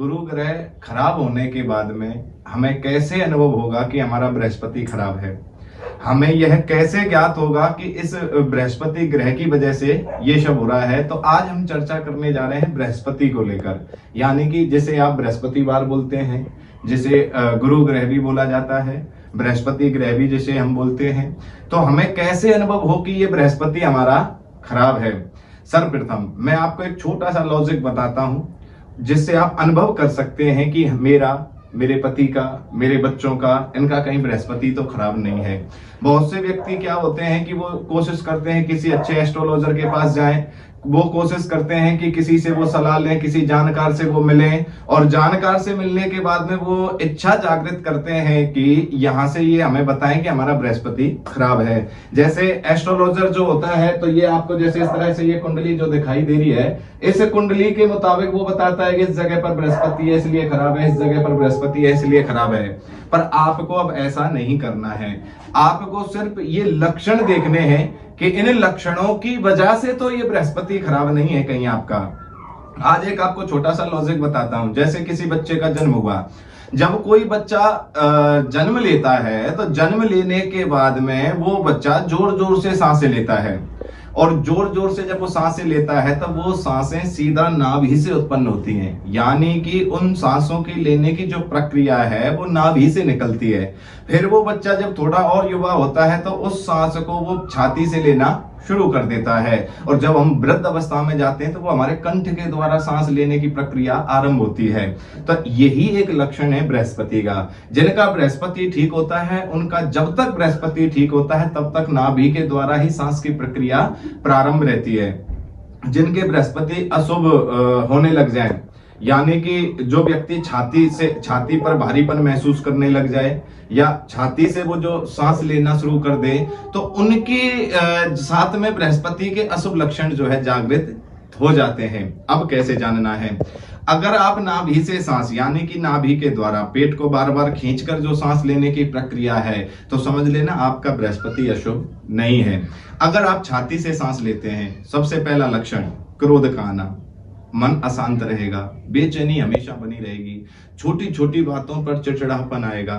गुरु ग्रह खराब होने के बाद में हमें कैसे अनुभव होगा कि हमारा बृहस्पति खराब है। हमें यह कैसे ज्ञात होगा कि इस बृहस्पति ग्रह की वजह से ये सब हो रहा है। तो आज हम चर्चा करने जा रहे हैं बृहस्पति को लेकर, यानी कि जिसे आप बृहस्पतिवार बोलते हैं, जिसे गुरु ग्रह भी बोला जाता है, बृहस्पति ग्रह भी जिसे हम बोलते हैं। तो हमें कैसे अनुभव हो कि ये बृहस्पति हमारा खराब है। सर्वप्रथम मैं आपको एक छोटा सा लॉजिक बताता हूं जिससे आप अनुभव कर सकते हैं कि मेरे पति का, मेरे बच्चों का, इनका कहीं बृहस्पति तो खराब नहीं है। बहुत से व्यक्ति क्या होते हैं कि वो कोशिश करते हैं किसी अच्छे एस्ट्रोलॉजर के पास जाएं, वो कोशिश करते हैं कि किसी से वो सलाह लें, किसी जानकार से वो मिलें, और जानकार से मिलने के बाद में वो इच्छा जागृत करते हैं कि यहां से ये हमें बताएं कि हमारा बृहस्पति खराब है। जैसे एस्ट्रोलॉजर जो होता है, तो ये आपको जैसे इस तरह से ये कुंडली जो दिखाई दे रही है, इस कुंडली के मुताबिक वो बताता है कि इस जगह पर बृहस्पति है इसलिए खराब है, इस जगह पर बृहस्पति है इसलिए खराब है। पर आपको अब ऐसा नहीं करना है। आपको सिर्फ ये लक्षण देखने हैं कि इन लक्षणों की वजह से तो ये बृहस्पति खराब नहीं है कहीं आपका। आज एक आपको छोटा सा लॉजिक बताता हूं। जैसे किसी बच्चे का जन्म हुआ, जब कोई बच्चा जन्म लेता है तो जन्म लेने के बाद में वो बच्चा जोर जोर से सांसें लेता है, और जोर जोर से जब वो सांसें लेता है तब वो सांसें सीधा नाभि से उत्पन्न होती हैं, यानी कि उन सांसों की लेने की जो प्रक्रिया है वो नाभि से निकलती है। फिर वो बच्चा जब थोड़ा और युवा होता है तो उस सांस को वो छाती से लेना शुरू कर देता है, और जब हम वृद्ध अवस्था में जाते हैं तो वो हमारे कंठ के द्वारा सांस लेने की प्रक्रिया आरंभ होती है। तो यही एक लक्षण है बृहस्पति का। जिनका बृहस्पति ठीक होता है, उनका जब तक बृहस्पति ठीक होता है तब तक नाभि के द्वारा ही सांस की प्रक्रिया प्रारंभ रहती है। जिनके बृहस्पति अशुभ होने लग जाए, यानी कि जो व्यक्ति छाती पर भारीपन महसूस करने लग जाए, या छाती से वो जो सांस लेना शुरू कर दे, तो उनकी साथ में बृहस्पति के अशुभ लक्षण जो है जागृत हो जाते हैं। अब कैसे जानना है? अगर आप नाभि से सांस, यानी कि नाभि के द्वारा पेट को बार बार खींचकर जो सांस लेने की प्रक्रिया है, तो समझ लेना आपका बृहस्पति अशुभ नहीं है। अगर आप छाती से सांस लेते हैं, सबसे पहला लक्षण क्रोध का आना, मन अशांत रहेगा, बेचैनी हमेशा बनी रहेगी, छोटी छोटी बातों पर चिड़चिड़ापन आएगा,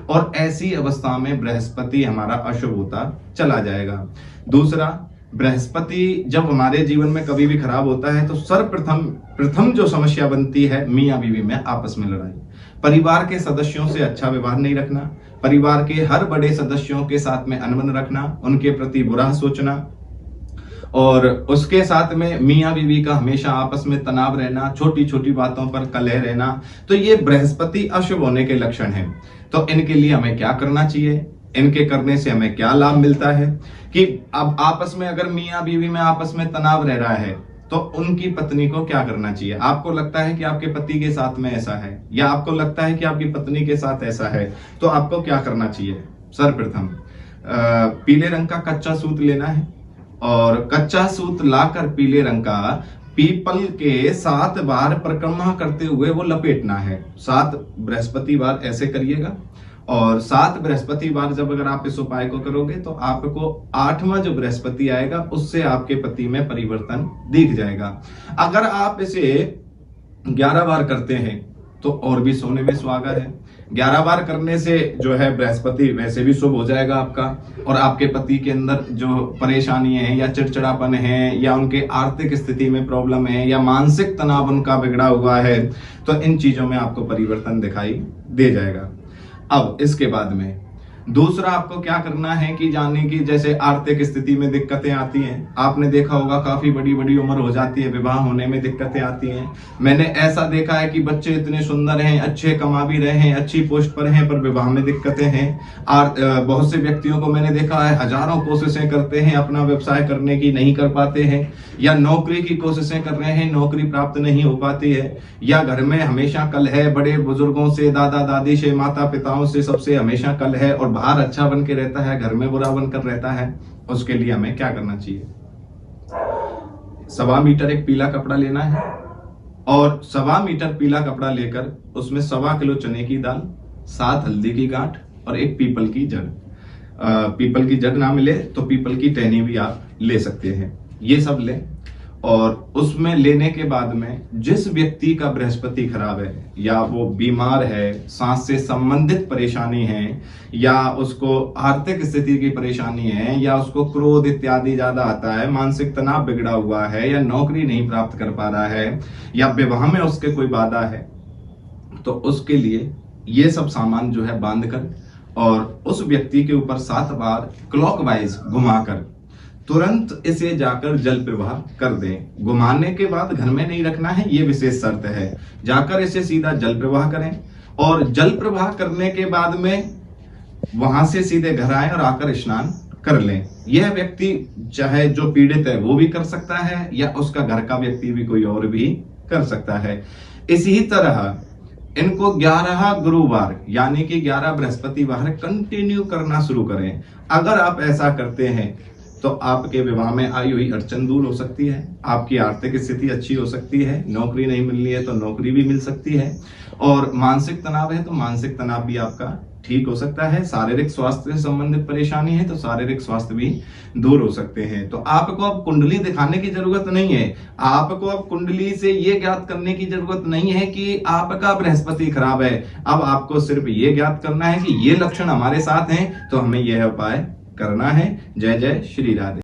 और ऐसी अवस्था में बृहस्पति हमारा अशुभ होता चला जाएगा। दूसरा, बृहस्पति जब हमारे जीवन में कभी भी खराब होता है तो सर्वप्रथम जो समस्या बनती है, मियां बीवी में आपस में लड़ाई, परिवार के सदस्यों से अच्छा व्यवहार नहीं रखना, परिवार के हर बड़े सदस्यों के साथ में अनबन रखना, उनके प्रति बुरा सोचना, और उसके साथ में मियां बीवी का हमेशा आपस में तनाव रहना, छोटी छोटी बातों पर कलह रहना। तो ये बृहस्पति अशुभ होने के लक्षण हैं। तो इनके लिए हमें क्या करना चाहिए? इनके करने से हमें क्या लाभ मिलता है कि अब आपस में अगर मियां बीवी में आपस में तनाव रह रहा है तो उनकी पत्नी को क्या करना चाहिए? आपको लगता है कि आपके पति के साथ में ऐसा है, या आपको लगता है कि आपकी पत्नी के साथ ऐसा है, तो आपको क्या करना चाहिए? सर्वप्रथम पीले रंग का कच्चा सूत लेना है, और कच्चा सूत लाकर पीले रंग का पीपल के 7 बार परिक्रमा करते हुए वो लपेटना है। 7 बृहस्पतिवार ऐसे करिएगा, और 7 बृहस्पतिवार जब अगर आप इस उपाय को करोगे तो आपको 8वां जो बृहस्पति आएगा उससे आपके पति में परिवर्तन दिख जाएगा। अगर आप इसे 11 बार करते हैं तो और भी सोने में सुहागा है। 11 बार करने से जो है बृहस्पति वैसे भी शुभ हो जाएगा आपका, और आपके पति के अंदर जो परेशानी है, या चिड़चिड़ापन है, या उनके आर्थिक स्थिति में प्रॉब्लम है, या मानसिक तनाव उनका बिगड़ा हुआ है, तो इन चीजों में आपको परिवर्तन दिखाई दे जाएगा। अब इसके बाद में दूसरा आपको क्या करना है कि जाने की जैसे आर्थिक स्थिति में दिक्कतें आती हैं, आपने देखा होगा काफी बड़ी बड़ी उम्र हो जाती है, विवाह होने में दिक्कतें आती हैं। मैंने ऐसा देखा है कि बच्चे इतने सुंदर हैं, अच्छे कमा भी रहे हैं, अच्छी पोस्ट पर हैं, पर विवाह में दिक्कतें हैं। बहुत से व्यक्तियों को मैंने देखा है हजारों कोशिशें करते हैं अपना व्यवसाय करने की, नहीं कर पाते हैं, या नौकरी की कोशिशें कर रहे हैं, नौकरी प्राप्त नहीं हो पाती है, या घर में हमेशा कलह, बड़े बुजुर्गों से, दादा दादी से, माता पिताओं से, सबसे हमेशा कलह, और बाहर अच्छा बन के रहता है, घर में बुरा बनकर रहता है। उसके लिए हमें क्या करना चाहिए? 1.25 मीटर एक पीला कपड़ा लेना है, और 1.25 मीटर पीला कपड़ा लेकर उसमें 1.25 किलो चने की दाल, 7 हल्दी की गांठ, और एक पीपल की जड़। पीपल की जड़ ना मिले तो पीपल की टहनी भी आप ले सकते हैं। ये सब लें, और उसमें लेने के बाद में जिस व्यक्ति का बृहस्पति खराब है, या वो बीमार है, सांस से संबंधित परेशानी है, या उसको आर्थिक स्थिति की परेशानी है, या उसको क्रोध इत्यादि ज्यादा आता है, मानसिक तनाव बिगड़ा हुआ है, या नौकरी नहीं प्राप्त कर पा रहा है, या विवाह में उसके कोई बाधा है, तो उसके लिए ये सब सामान जो है बांध कर और उस व्यक्ति के ऊपर 7 बार क्लॉकवाइज घुमाकर तुरंत इसे जाकर जल प्रवाह कर दें। घुमाने के बाद घर में नहीं रखना है, ये विशेष शर्त है। जाकर इसे सीधा जल प्रवाह करें और जल प्रवाह करने के बाद में वहां से सीधे घर आए और आकर स्नान कर लें। यह व्यक्ति चाहे जो पीड़ित है वो भी कर सकता है, या उसका घर का व्यक्ति भी कोई और भी कर सकता है। इसी तरह इनको 11 गुरुवार यानी कि 11 बृहस्पतिवार कंटिन्यू करना शुरू करें। अगर आप ऐसा करते हैं तो आपके विवाह में आई हुई अड़चन दूर हो सकती है, आपकी आर्थिक स्थिति अच्छी हो सकती है, नौकरी नहीं मिल रही है तो नौकरी भी मिल सकती है, और मानसिक तनाव है तो मानसिक तनाव भी आपका ठीक हो सकता है। शारीरिक स्वास्थ्य से संबंधित परेशानी है तो शारीरिक स्वास्थ्य भी दूर हो सकते हैं। तो आपको अब कुंडली दिखाने की जरूरत नहीं है, आपको अब कुंडली से ये ज्ञात करने की जरूरत नहीं है कि आपका बृहस्पति खराब है। अब आपको सिर्फ ये ज्ञात करना है कि ये लक्षण हमारे साथ हैं तो हमें यह उपाय करना है। जय जय श्री राधे।